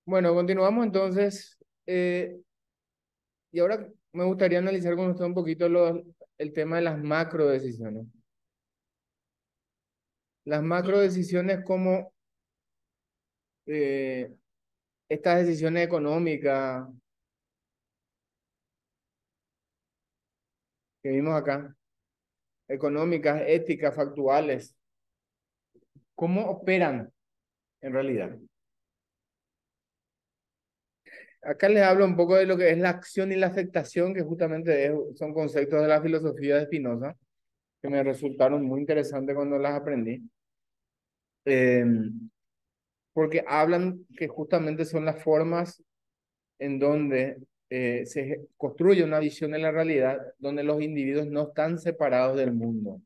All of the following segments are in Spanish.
Bueno, continuamos entonces. Y ahora me gustaría analizar con usted un poquito el tema de las macro decisiones. Las macro decisiones como eh, estas decisiones económicas que vimos acá, económicas, éticas, factuales, ¿cómo operan en realidad? Acá les hablo un poco de lo que es la acción y la afectación, que justamente son conceptos de la filosofía de Spinoza, que me resultaron muy interesantes cuando las aprendí. Eh, Porque hablan que justamente son las formas en donde se construye una visión de la realidad donde los individuos no están separados del mundo.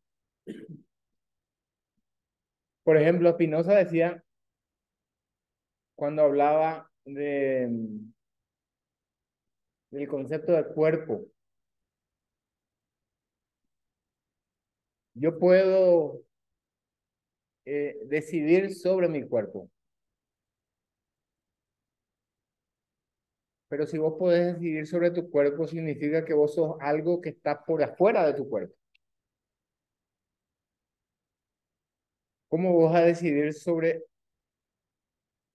Por ejemplo, Spinoza decía, cuando hablaba del concepto de cuerpo, yo puedo decidir sobre mi cuerpo, pero si vos podés decidir sobre tu cuerpo, significa que vos sos algo que está por afuera de tu cuerpo. ¿Cómo vos vas a decidir sobre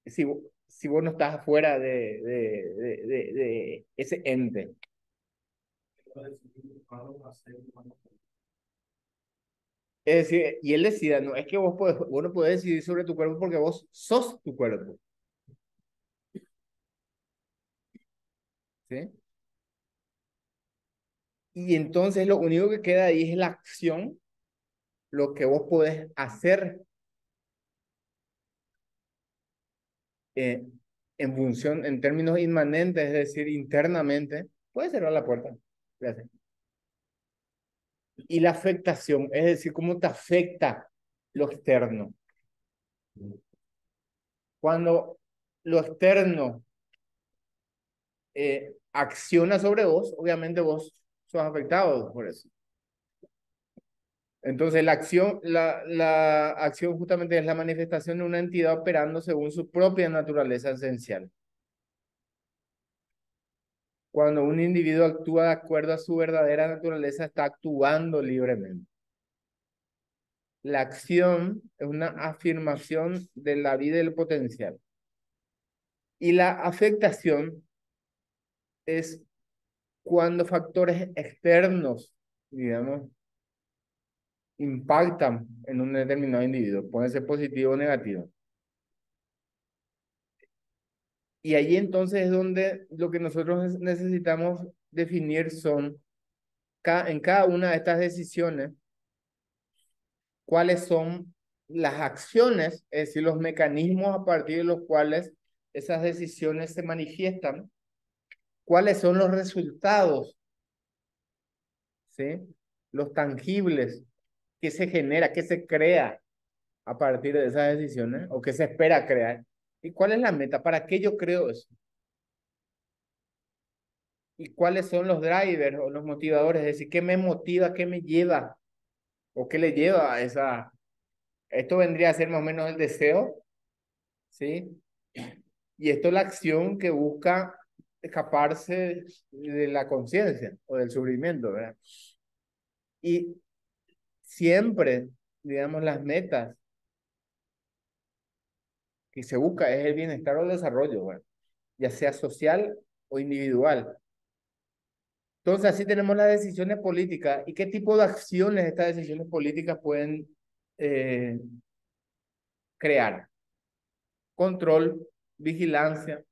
si vos no estás afuera de ese ente? Es decir, y él decía, no, es que vos no podés decidir sobre tu cuerpo porque vos sos tu cuerpo, ¿sí? Y entonces lo único que queda ahí es la acción, lo que vos podés hacer eh, en función, en términos inmanentes, es decir, internamente, puedes cerrar la puerta. Gracias. Y la afectación, es decir, cómo te afecta lo externo. Cuando lo externo acciona sobre vos, obviamente vos sos afectado por eso. Entonces, la acción justamente es la manifestación de una entidad operando según su propia naturaleza esencial. Cuando un individuo actúa de acuerdo a su verdadera naturaleza, está actuando libremente. La acción es una afirmación de la vida y del potencial. Y la afectación es cuando factores externos, digamos, impactan en un determinado individuo. Puede ser positivo o negativo. Y ahí entonces es donde lo que nosotros necesitamos definir son, en cada una de estas decisiones, cuáles son las acciones, es decir, los mecanismos a partir de los cuales esas decisiones se manifiestan, cuáles son los resultados, ¿sí? Los tangibles que se genera, que se crea a partir de esas decisiones o que se espera crear. ¿Y cuál es la meta? ¿Para qué yo creo eso? ¿Y cuáles son los drivers o los motivadores? Es decir, ¿qué me motiva, qué me lleva o qué le lleva a esa? Esto vendría a ser más o menos el deseo, ¿sí? Y esto es la acción que busca escaparse de la conciencia o del sufrimiento, ¿verdad? Y siempre, digamos, las metas que se busca es el bienestar o el desarrollo, ¿verdad? Ya sea social o individual. Entonces, así tenemos las decisiones políticas. ¿Y qué tipo de acciones estas decisiones políticas pueden eh, crear? Control, vigilancia,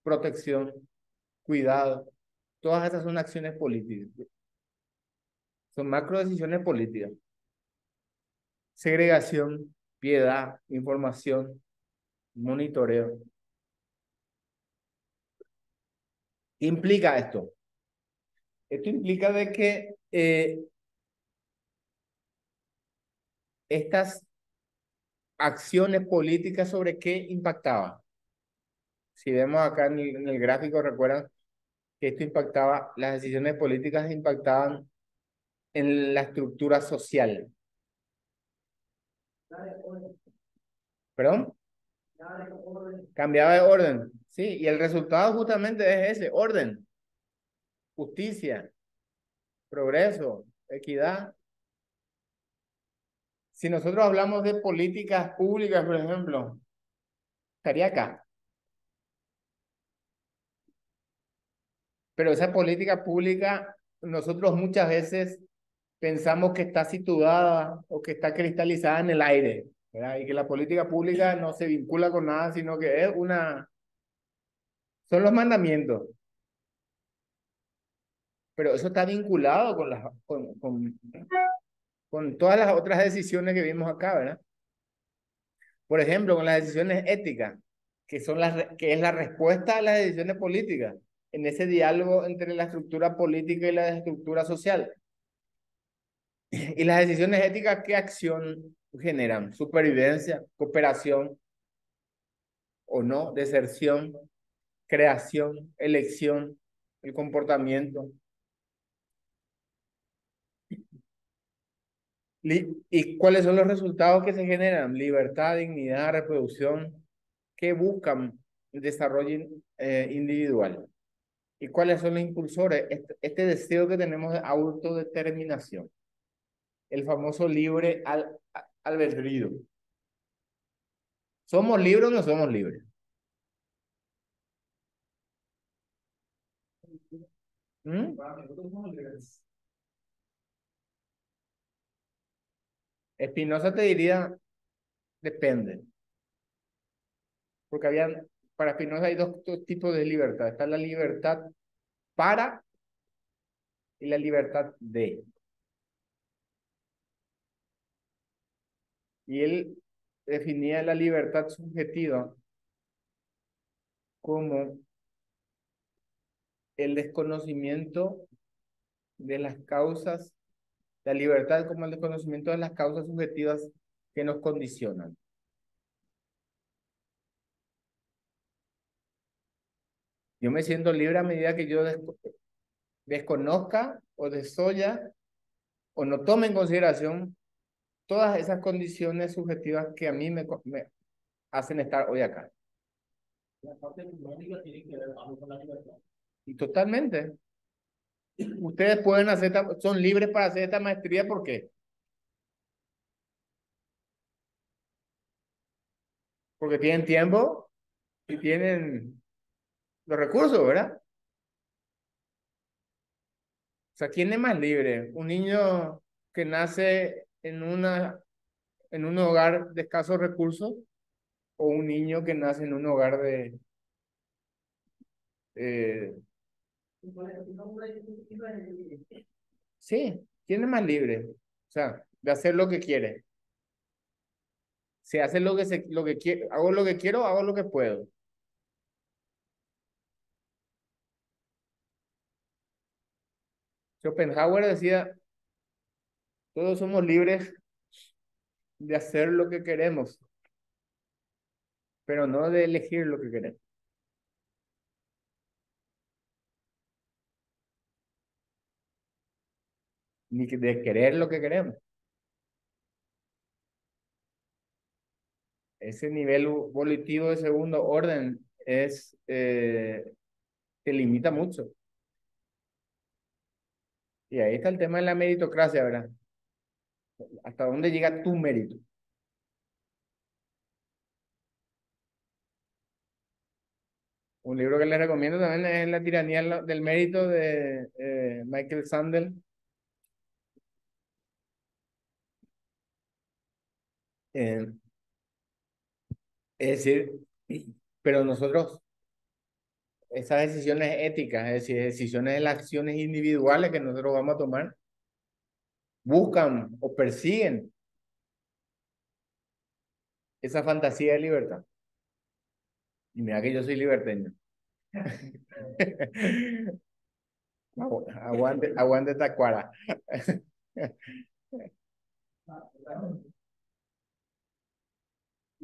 protección, cuidado. Todas esas son acciones políticas. Son macro decisiones políticas. Segregación, piedad, información, monitoreo. ¿Qué implica esto? Esto implica de que estas acciones políticas sobre qué impactaban. Si vemos acá en el gráfico, recuerdan que esto impactaba, las decisiones políticas impactaban en la estructura social. ¿Perdón? Cambiaba de orden. Sí, y el resultado justamente es ese, orden, justicia, progreso, equidad. Si nosotros hablamos de políticas públicas, por ejemplo, estaría acá. Pero esa política pública, nosotros muchas veces pensamos que está situada o que está cristalizada en el aire, ¿verdad? Y que la política pública no se vincula con nada, sino que es son los mandamientos. Pero eso está vinculado con todas las otras decisiones que vimos acá, ¿verdad? Por ejemplo, con las decisiones éticas, que es la respuesta a las decisiones políticas, en ese diálogo entre la estructura política y la estructura social. Y las decisiones éticas, ¿qué acción generan? Supervivencia, cooperación o no, deserción, creación, elección, el comportamiento. ¿Y cuáles son los resultados que se generan? Libertad, dignidad, reproducción, que buscan el desarrollo individual. ¿Y cuáles son los impulsores? Este deseo que tenemos de autodeterminación, el famoso libre albedrío. ¿Somos libres o no somos libres? ¿Mm? Spinoza te diría, depende, porque para Spinoza hay dos tipos de libertad. Está la libertad para y la libertad de. Y él definía la libertad subjetiva como el desconocimiento de las causas, la libertad como el desconocimiento de las causas subjetivas que nos condicionan. Yo me siento libre a medida que yo desconozca o desoya o no tome en consideración todas esas condiciones subjetivas que a mí me hacen estar hoy acá. La parte económica tiene que ver algo con la libertad. Y totalmente. Ustedes pueden hacer, son libres para hacer esta maestría, ¿por qué? Porque tienen tiempo y tienen los recursos, ¿verdad? O sea, ¿quién es más libre? ¿Un niño que nace en un hogar de escasos recursos o un niño que nace en un hogar eh, sí, ¿quién es más libre? O sea, de hacer lo que quiere. Si hace lo que quiere, hago lo que quiero, hago lo que puedo. Schopenhauer decía, todos somos libres de hacer lo que queremos, pero no de elegir lo que queremos, ni de querer lo que queremos. Ese nivel volitivo de segundo orden te limita mucho. Y ahí está el tema de la meritocracia, ¿verdad? ¿Hasta dónde llega tu mérito? Un libro que les recomiendo también es La tiranía del mérito de Michael Sandel. Eh, es decir, pero nosotros, esas decisiones éticas, es decir, decisiones de las acciones individuales que nosotros vamos a tomar, buscan o persiguen esa fantasía de libertad. Y mira que yo soy liberteño. Aguante, aguante Tacuara.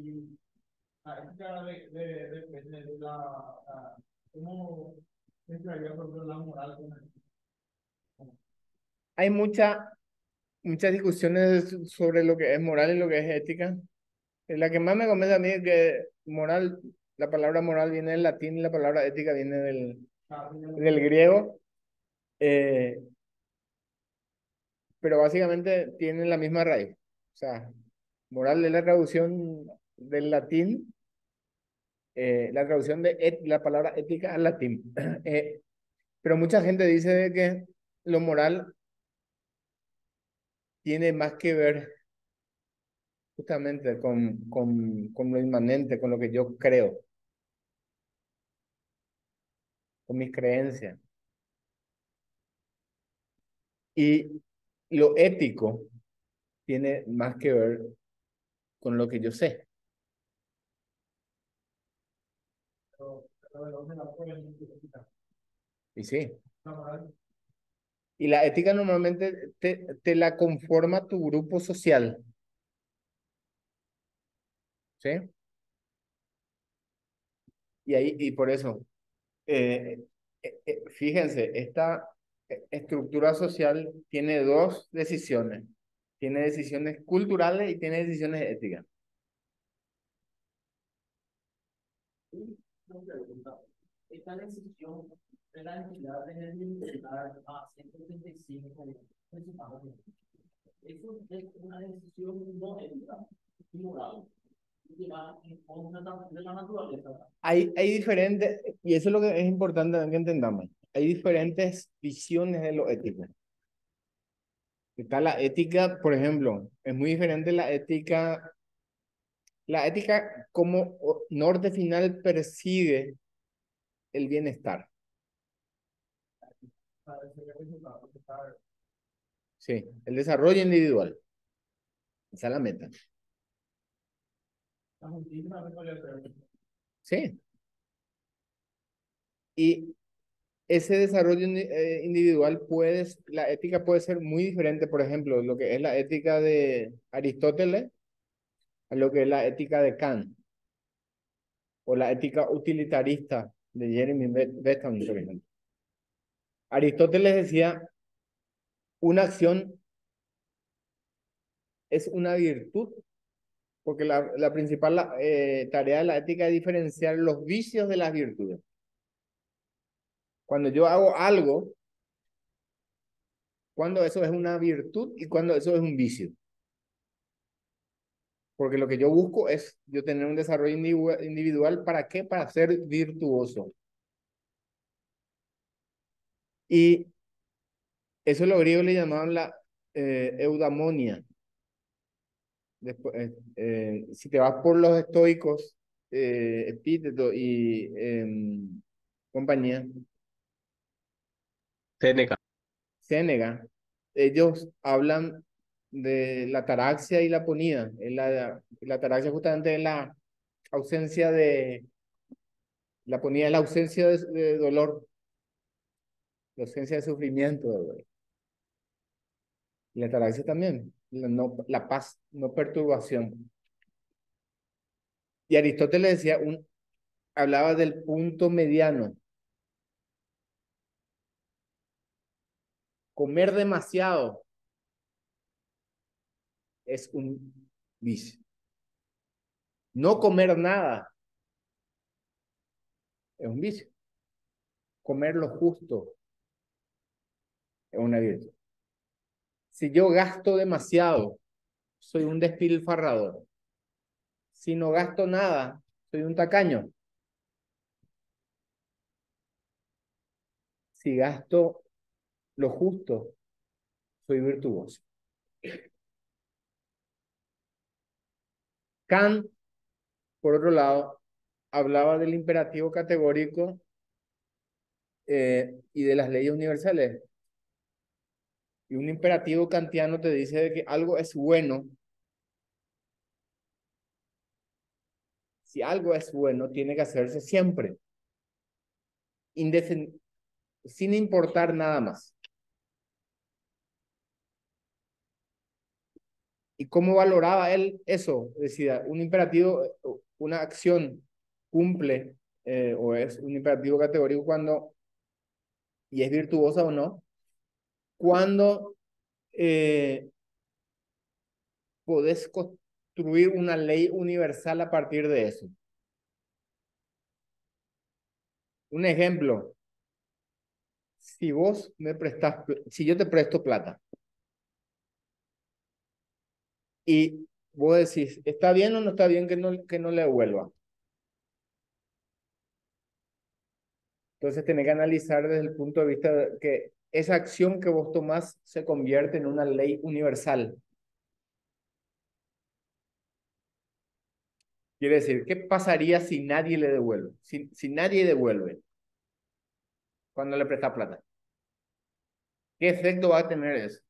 Y ya de cómo entraría por ejemplo, la moral hay muchas discusiones sobre lo que es moral y lo que es ética. La que más me convence a mí es que moral la palabra moral viene del latín y la palabra ética viene del griego, eh, pero básicamente tienen la misma raíz. O sea, moral es la traducción del latín, la traducción de la palabra ética al latín. Pero mucha gente dice de que lo moral tiene más que ver justamente con lo inmanente, con lo que yo creo, con mis creencias. Y lo ético tiene más que ver con lo que yo sé. Y sí. Y la ética normalmente te la conforma tu grupo social, ¿sí? Y ahí, y por eso, eh, fíjense, esta estructura social tiene dos decisiones. Tiene decisiones culturales y tiene decisiones éticas. Esta decisión de la entidad de limitar a 135 principales. Eso es una decisión no ética y moral que va en contra de la naturaleza. Hay diferentes, y eso es lo que es importante que entendamos. Hay diferentes visiones de lo ético. Está la ética, por ejemplo, es muy diferente la ética como norte final persigue el bienestar. Sí, el desarrollo individual. Esa es la meta. Sí. Y ese desarrollo individual la ética puede ser muy diferente, por ejemplo, lo que es la ética de Aristóteles a lo que es la ética de Kant o la ética utilitarista de Jeremy Bentham, por ejemplo. Aristóteles decía, una acción es una virtud, porque la principal tarea de la ética es diferenciar los vicios de las virtudes. Cuando yo hago algo, cuando eso es una virtud y cuando eso es un vicio. Porque lo que yo busco es yo tener un desarrollo individual, ¿para qué? Para ser virtuoso. Y eso los griegos le llamaban la eudaimonia. Después, si te vas por los estoicos, Epíteto y compañía, Seneca. Séneca, ellos hablan de la ataraxia y la aponía. La ataraxia justamente es la ausencia la aponía es la ausencia de dolor, la ausencia de sufrimiento. Y la ataraxia también, la paz, no perturbación. Y Aristóteles decía, hablaba del punto mediano. Comer demasiado es un vicio. No comer nada es un vicio. Comer lo justo es una virtud. Si yo gasto demasiado, soy un despilfarrador. Si no gasto nada, soy un tacaño. Si gasto lo justo, soy virtuoso. Kant, por otro lado, hablaba del imperativo categórico y de las leyes universales. Y un imperativo kantiano te dice de que algo es bueno. Si algo es bueno, tiene que hacerse siempre, sin importar nada más. ¿Y cómo valoraba él eso? Decía, un imperativo, una acción cumple o es un imperativo categórico cuando, y es virtuosa o no, cuando podés construir una ley universal a partir de eso. Un ejemplo, si vos me prestás, si yo te presto plata y vos decís, ¿está bien o no está bien que no le devuelva? Entonces tenés que analizar desde el punto de vista de que esa acción que vos tomás se convierte en una ley universal. Quiere decir, ¿qué pasaría si nadie le devuelve? Si nadie devuelve cuando le presta plata. ¿Qué efecto va a tener eso?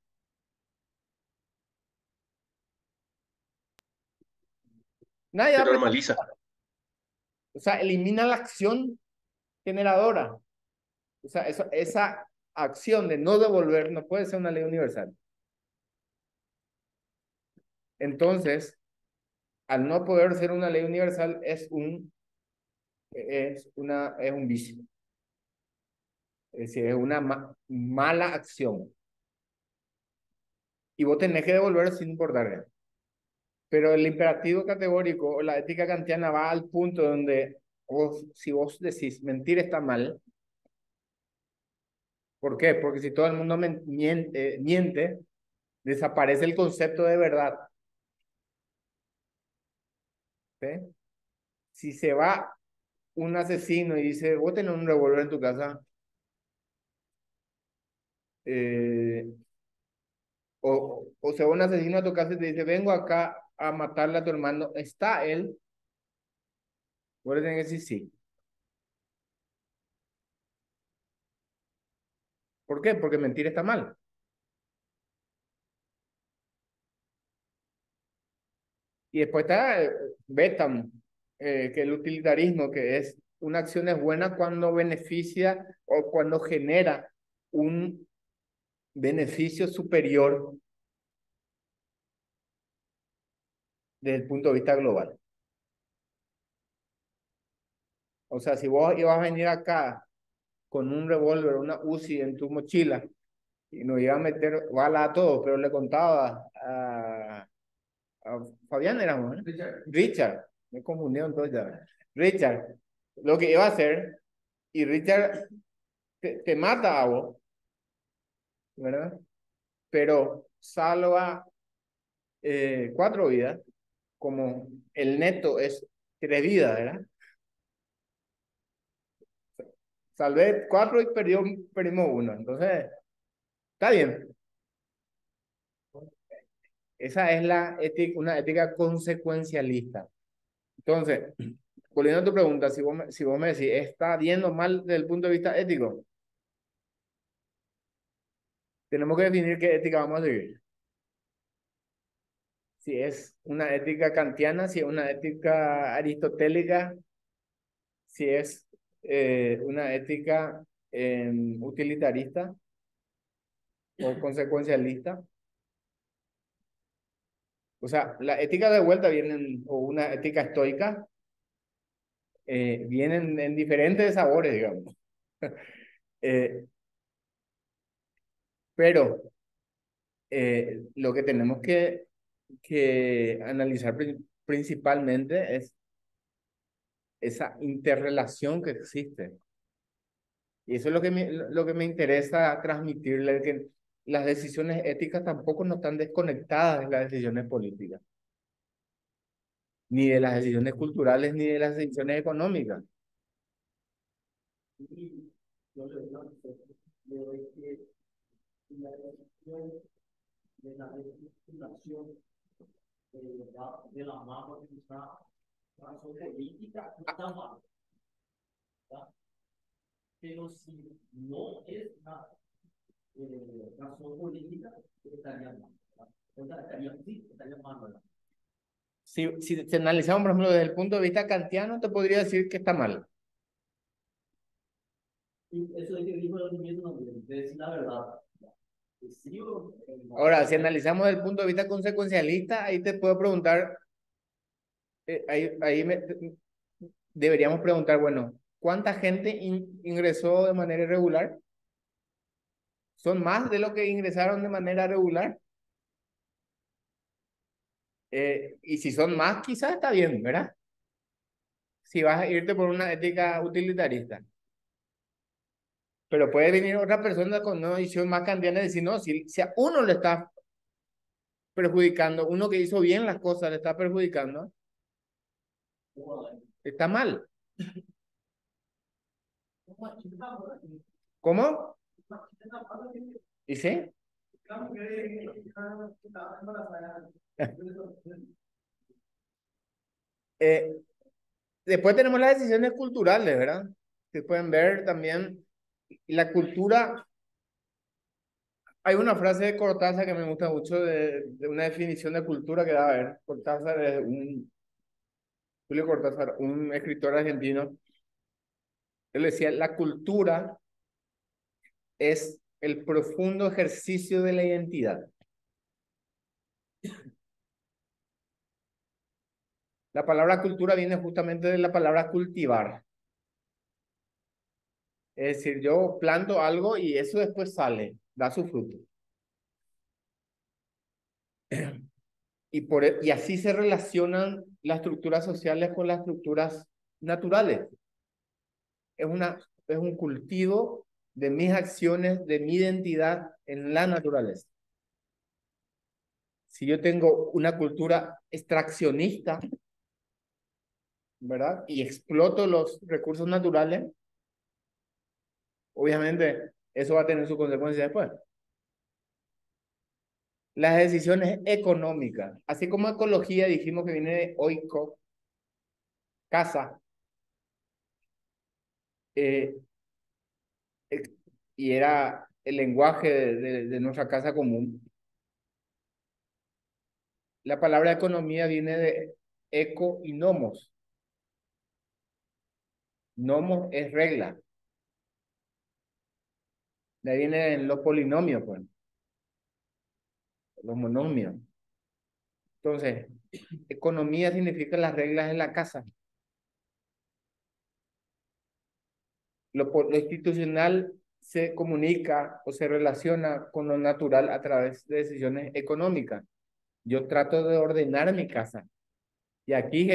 Nadie va Se a prestar. normaliza. O sea, elimina la acción generadora. O sea, esa acción de no devolver no puede ser una ley universal. Entonces, al no poder ser una ley universal, es un vicio. Es decir, es una mala acción. Y vos tenés que devolver sin importar. Pero el imperativo categórico o la ética kantiana va al punto donde si vos decís mentir está mal. ¿Por qué? Porque si todo el mundo miente, desaparece el concepto de verdad. ¿Sí? Si se va un asesino y dice, vos tenés un revólver en tu casa, eh, o se va un asesino a tu casa y te dice, vengo acá a matarle a tu hermano, ¿está él? Vos le tenés que decir sí. ¿Por qué? Porque mentir está mal. Y después está Betham, que el utilitarismo, que es una acción es buena cuando beneficia o cuando genera un beneficio superior desde el punto de vista global. O sea, si vos ibas a venir acá con un revólver, una UCI en tu mochila y nos iba a meter bala a todos, pero le contaba a Fabián éramos, ¿eh? Richard, me confundí entonces ya. Richard, lo que iba a hacer, y Richard te mata a vos, ¿verdad? Pero salva 4 vidas, como el neto es 3 vidas, ¿verdad? Salvé 4 y perdimos 1. Entonces, está bien. Esa es una ética consecuencialista. Entonces, volviendo a tu pregunta, si vos me decís, ¿está bien o mal desde el punto de vista ético? Tenemos que definir qué ética vamos a seguir. Si es una ética kantiana, si es una ética aristotélica, si es una ética utilitarista o consecuencialista. O sea, la ética de vuelta vienen, o una ética estoica, vienen en diferentes sabores, digamos. Eh, pero lo que tenemos que analizar principalmente es esa interrelación que existe. Y eso es lo que me interesa transmitirle, que las decisiones éticas tampoco no están desconectadas de las decisiones políticas, ni de las decisiones culturales, ni de las decisiones económicas. Y yo le doy que la decisión de la legislación de la mano de una razón política no está mal, ¿verdad? Pero si no es una razón política, estaría mal, ¿verdad? O sea, estaría mal, ¿verdad? Si analizamos, por ejemplo, desde el punto de vista kantiano, te podría decir que está mal. Y eso es que dijo el mismo, de decir la verdad. Sí o no. Ahora, si analizamos desde el punto de vista consecuencialista, ahí te puedo preguntar, deberíamos preguntar, bueno, ¿cuánta gente ingresó de manera irregular? ¿Son más de lo que ingresaron de manera regular? Y si son más, quizás está bien, ¿verdad? Si vas a irte por una ética utilitarista. Pero puede venir otra persona con una visión más kantiana y decir, no, si a uno le está perjudicando, uno que hizo bien las cosas le está perjudicando, está mal. ¿Cómo? ¿Y sí? Eh, Después tenemos las decisiones culturales, ¿verdad? Se pueden ver también la cultura. Hay una frase de Cortázar que me gusta mucho de una definición de cultura que da a ver. Cortázar es Julio Cortázar, un escritor argentino. Él decía, la cultura es el profundo ejercicio de la identidad. La palabra cultura viene justamente de la palabra cultivar. Es decir, yo planto algo y eso después sale, da su fruto. Y así se relacionan las estructuras sociales con las estructuras naturales. Es un cultivo de mis acciones, de mi identidad en la naturaleza. Si yo tengo una cultura extraccionista, ¿verdad? Y exploto los recursos naturales, obviamente eso va a tener su consecuencia después. Las decisiones económicas, así como ecología dijimos que viene de oiko, casa, eh, eh, y era el lenguaje de nuestra casa común. La palabra economía viene de eco y nomos. Nomos es regla. De ahí vienen los polinomios, pues, los monomios. Entonces, economía significa las reglas de la casa. Lo institucional se comunica o se relaciona con lo natural a través de decisiones económicas. Yo trato de ordenar mi casa. Y aquí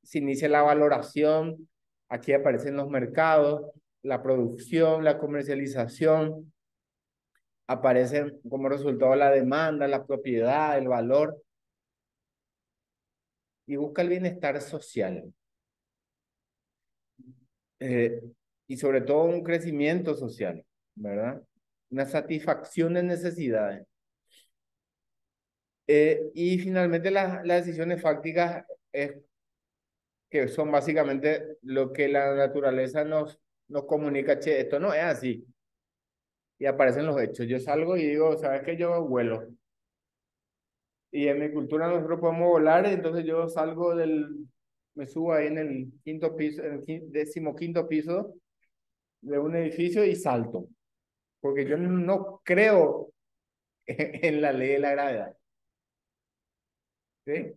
se inicia la valoración, aquí aparecen los mercados, la producción, la comercialización, aparecen como resultado la demanda, la propiedad, el valor, y busca el bienestar social. eh, y sobre todo un crecimiento social, ¿verdad? Una satisfacción de necesidades. Y finalmente las decisiones fácticas que son básicamente lo que la naturaleza nos comunica, che, esto no es así. Y aparecen los hechos. Yo salgo y digo, ¿sabes qué? Yo vuelo. Y en mi cultura nosotros podemos volar, entonces yo me subo ahí en el quinto piso, en el decimoquinto piso de un edificio y salto. Porque yo no creo en la ley de la gravedad. ¿Sí?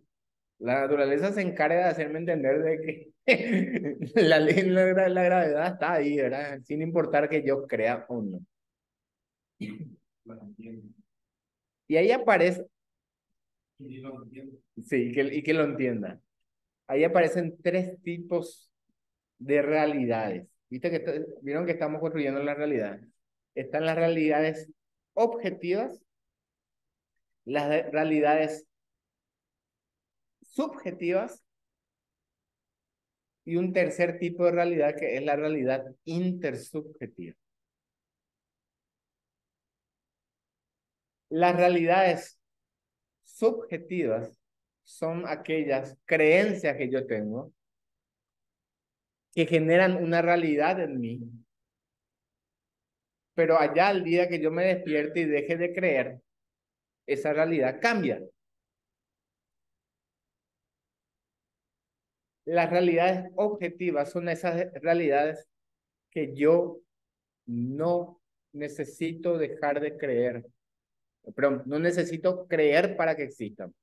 La naturaleza se encarga de hacerme entender de que la ley de la gravedad está ahí, ¿verdad? Sin importar que yo crea o no. Y ahí aparece, sí, y que lo entienda. Ahí aparecen tres tipos de realidades. ¿Viste vieron que estamos construyendo la realidad? Están las realidades objetivas, realidades subjetivas y un tercer tipo de realidad que es la realidad intersubjetiva. Las realidades subjetivas son aquellas creencias que yo tengo que generan una realidad en mí, pero allá el día que yo me despierte y deje de creer, esa realidad cambia. Las realidades objetivas son esas realidades que yo no necesito dejar de creer, pero no necesito creer para que existan.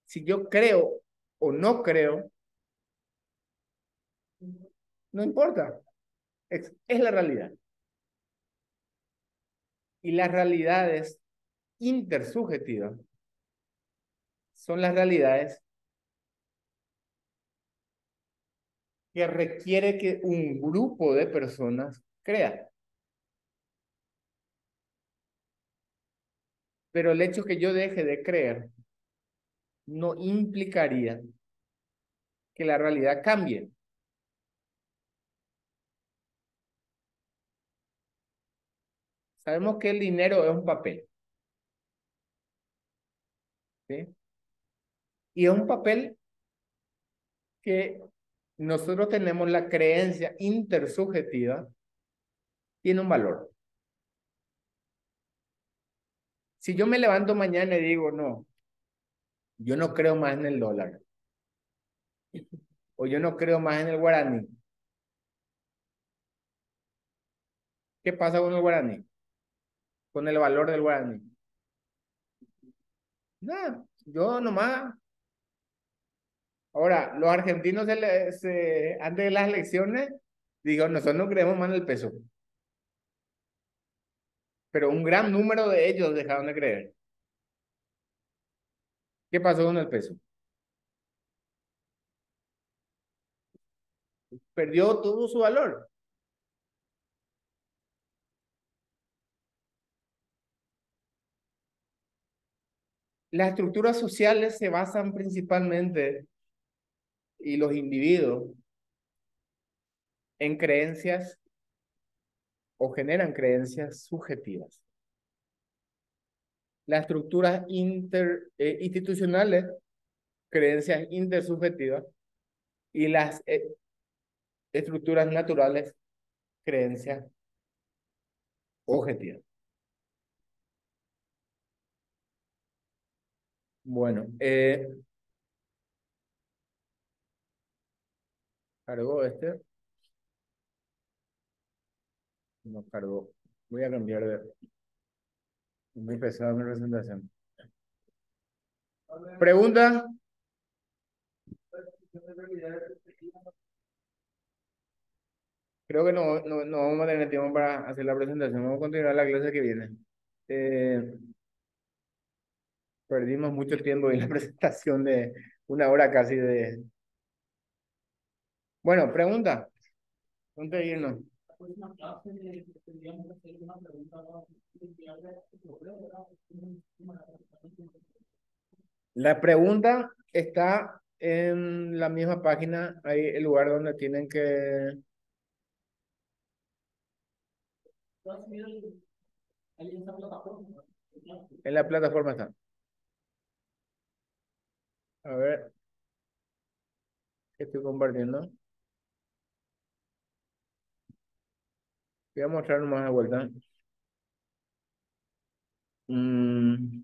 Si yo creo o no creo, no importa, es la realidad. Y las realidades intersubjetivas son las realidades que requiere que un grupo de personas crea. Pero el hecho que yo deje de creer no implicaría que la realidad cambie. Sabemos que el dinero es un papel, ¿sí? Y es un papel que nosotros tenemos la creencia intersubjetiva, tiene un valor. Si yo me levanto mañana y digo, no, yo no creo más en el dólar, o yo no creo más en el guaraní, ¿qué pasa con el guaraní? Con el valor del guaraní. Nada, yo nomás. Ahora, los argentinos antes de las elecciones, digo, nosotros no creemos más en el peso, pero un gran número de ellos dejaron de creer. ¿Qué pasó con el peso? Perdió todo su valor. Las estructuras sociales se basan principalmente, y los individuos, en creencias o generan creencias subjetivas. Las estructuras institucionales, creencias intersubjetivas, y las estructuras naturales, creencias objetivas. Bueno, cargó este, no cargó. Voy a cambiar de muy pesada mi presentación. Pregunta. Creo que no vamos a tener tiempo para hacer la presentación. Vamos a continuar la clase que viene. Eh, Perdimos mucho tiempo en la presentación de una hora casi de... Bueno, pregunta. Antes de irnos. La próxima clase tendríamos que hacer una pregunta, ¿no? La pregunta está en la misma página, ahí el lugar donde tienen que... Ahí en esa plataforma. En la plataforma está. A ver, ¿qué estoy compartiendo? Voy a mostrar más de vuelta. Mm,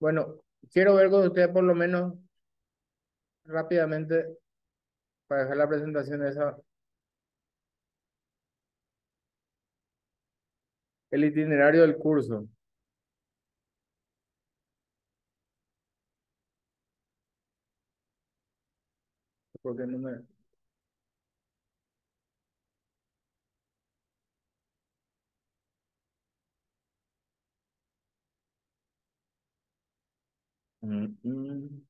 bueno, quiero ver con ustedes por lo menos rápidamente para dejar la presentación esa, el itinerario del curso. Porque no me... Mm, mm.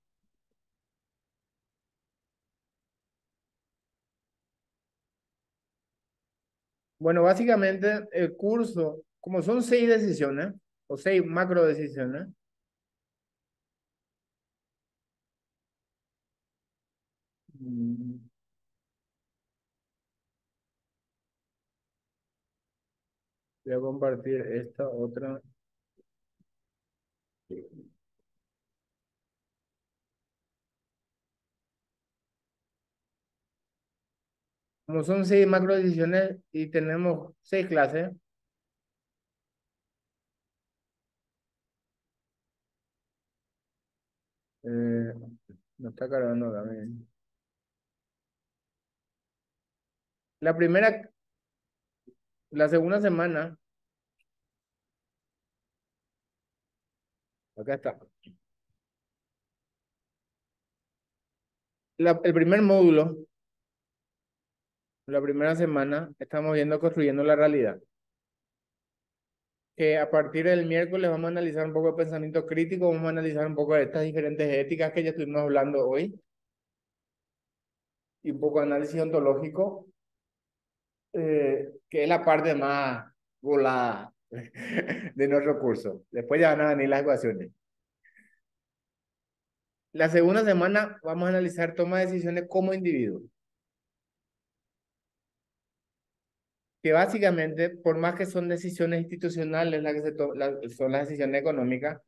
Bueno, básicamente el curso, como son 6 decisiones o 6 macro decisiones, mm, voy a compartir esta otra. Como son 6 macro decisiones y tenemos 6 clases, eh, no está cargando también. La primera, la segunda semana, acá está. El primer módulo, la primera semana, estamos viendo construyendo la realidad. Que a partir del miércoles vamos a analizar un poco de pensamiento crítico, vamos a analizar un poco de estas diferentes éticas que ya estuvimos hablando hoy y un poco de análisis ontológico, que es la parte más volada de nuestro curso. Después ya van a venir las ecuaciones. La segunda semana vamos a analizar toma de decisiones como individuo, que básicamente, por más que son decisiones institucionales las que son las decisiones económicas,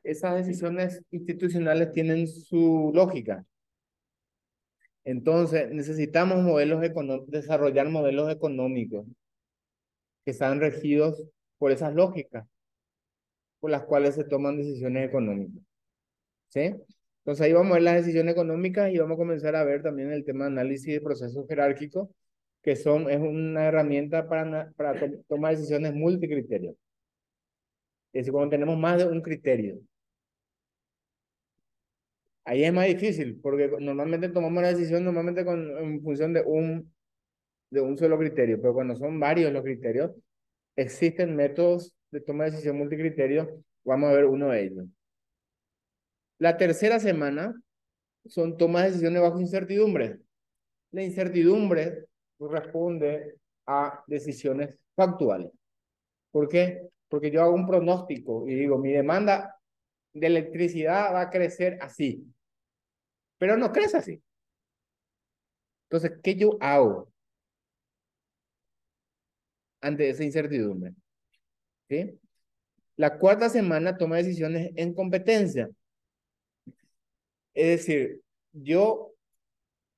esas decisiones institucionales tienen su lógica. Entonces, necesitamos desarrollar modelos económicos que sean regidos por esas lógicas por las cuales se toman decisiones económicas. ¿Sí? Entonces ahí vamos a ver las decisiones económicas y vamos a comenzar a ver también el tema de análisis de procesos jerárquicos, es una herramienta para tomar decisiones multicriterios. Es decir, cuando tenemos más de un criterio. Ahí es más difícil, porque normalmente tomamos la decisión en función de un solo criterio, pero cuando son varios los criterios, existen métodos de toma de decisión multicriterio. Vamos a ver uno de ellos. La tercera semana son tomas de decisiones bajo incertidumbre. La incertidumbre corresponde a decisiones factuales. ¿Por qué? Porque yo hago un pronóstico y digo, mi demanda de electricidad va a crecer así, pero no crece así. Entonces, ¿qué yo hago ante esa incertidumbre? ¿Sí? La cuarta semana toma decisiones en competencia. Es decir, yo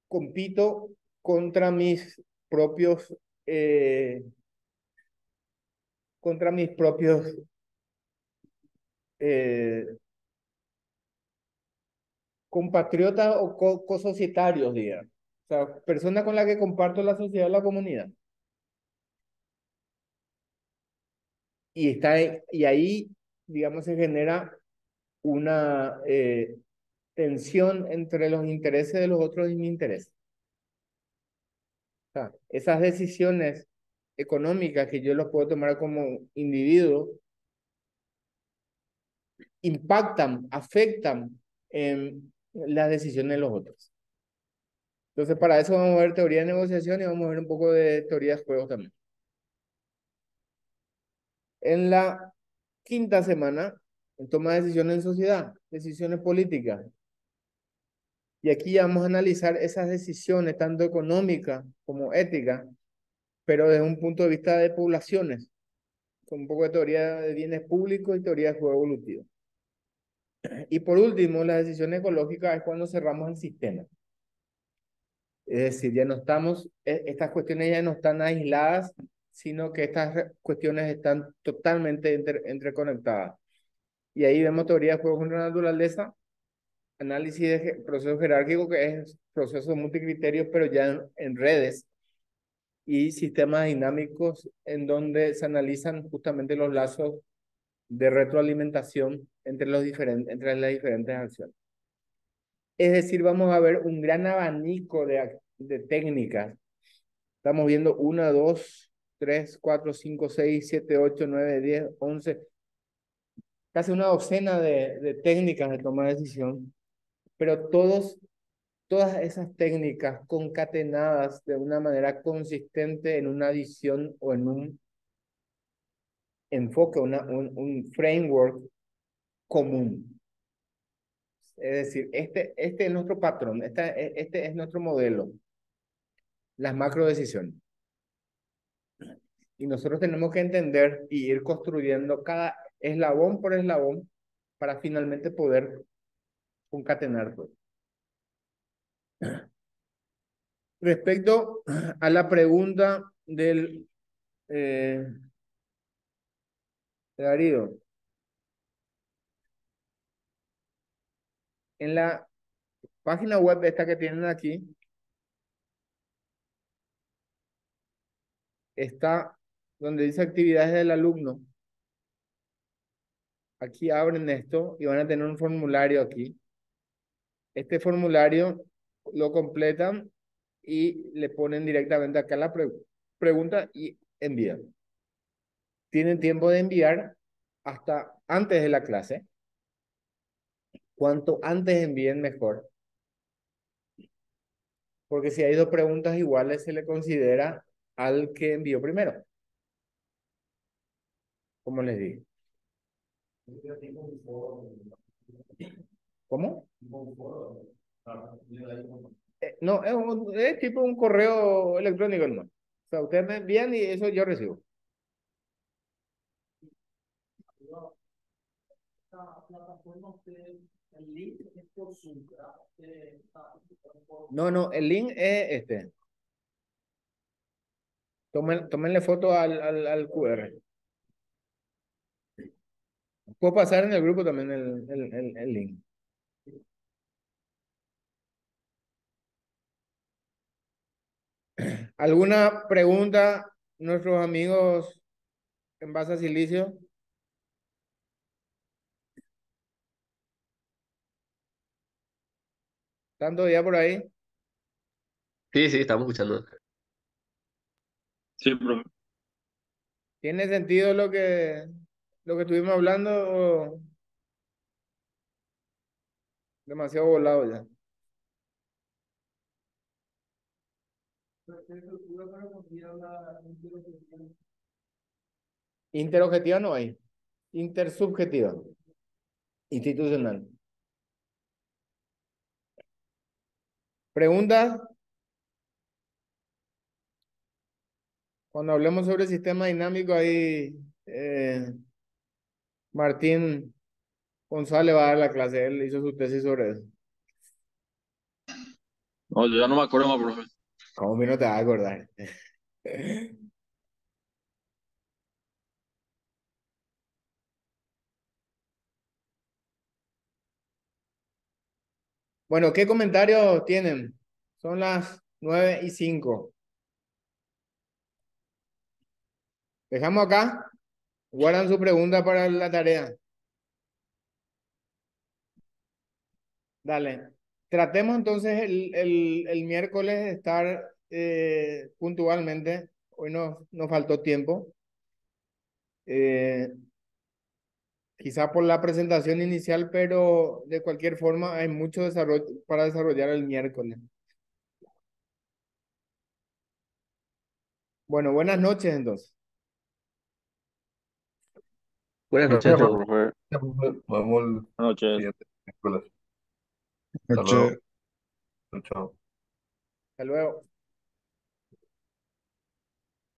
compito contra mis propios, eh, contra mis propios eh, compatriotas o cosocietarios, digamos. O sea, personas con las que comparto la sociedad o la comunidad. Y ahí, digamos, se genera una tensión entre los intereses de los otros y mi interés. O sea, esas decisiones económicas que yo los puedo tomar como individuo impactan, afectan en las decisiones de los otros. Entonces, para eso vamos a ver teoría de negociación y vamos a ver un poco de teoría de juegos también. En la quinta semana, toma decisiones en sociedad, decisiones políticas. Y aquí ya vamos a analizar esas decisiones, tanto económicas como éticas, pero desde un punto de vista de poblaciones, con un poco de teoría de bienes públicos y teoría de juego evolutivo. Y por último, la decisión ecológica es cuando cerramos el sistema. Es decir, ya no estamos, estas cuestiones ya no están aisladas, sino que estas cuestiones están totalmente interconectadas. Y ahí vemos teoría de juegos contra la naturaleza, análisis de proceso jerárquico, que es procesos multicriterios, pero ya en redes, y sistemas dinámicos en donde se analizan justamente los lazos de retroalimentación entre las diferentes acciones. Es decir, vamos a ver un gran abanico de técnicas. Estamos viendo 1, 2, 3, 4, 5, 6, 7, 8, 9, 10, 11, casi una docena de técnicas de toma de decisión, pero todas esas técnicas concatenadas de una manera consistente en una visión o en un enfoque, un framework común. Es decir, este es nuestro patrón, este es nuestro modelo, las macro decisiones. Y nosotros tenemos que entender y ir construyendo cada eslabón por eslabón para finalmente poder concatenar todo. Respecto a la pregunta eh, de Darío, en la página web esta que tienen aquí, está donde dice actividades del alumno. Aquí abren esto y van a tener un formulario aquí. Este formulario lo completan y le ponen directamente acá la pregunta y envían. Tienen tiempo de enviar hasta antes de la clase. Cuanto antes envíen, mejor. Porque si hay dos preguntas iguales, se le considera al que envió primero, como les digo. ¿Cómo? No, es tipo un correo electrónico, no. O sea, ustedes me envían y eso yo recibo. Esta plataforma, usted, el link es por Zoom, ¿verdad? No, no, el link es este. Tómenle foto al QR. Puedo pasar en el grupo también el link. ¿Alguna pregunta, nuestros amigos en base a silicio? ¿Tanto ya por ahí? Sí, sí, estamos escuchando. Sí, profe. ¿Tiene sentido lo que estuvimos hablando o demasiado volado ya? Interobjetiva no hay. Intersubjetiva. Institucional. ¿Preguntas? Cuando hablemos sobre el sistema dinámico, ahí Martín González va a dar la clase. Él hizo su tesis sobre eso. No, yo ya no me acuerdo más, profe. ¿Cómo que no te vas a acordar? Bueno, ¿qué comentarios tienen? Son las 9:05. Dejamos acá. Guardan su pregunta para la tarea. Dale. Tratemos entonces el miércoles de estar puntualmente. Hoy nos faltó tiempo. Eh, Quizá por la presentación inicial, pero de cualquier forma hay mucho desarrollo para desarrollar el miércoles. Bueno, buenas noches entonces. Buenas Muchas noches, Bueno, profe. gracias, profe. profe. Nos vemos el Buenas noches. siguiente miércoles. Hasta Noche. luego. Chao, chao. Hasta luego.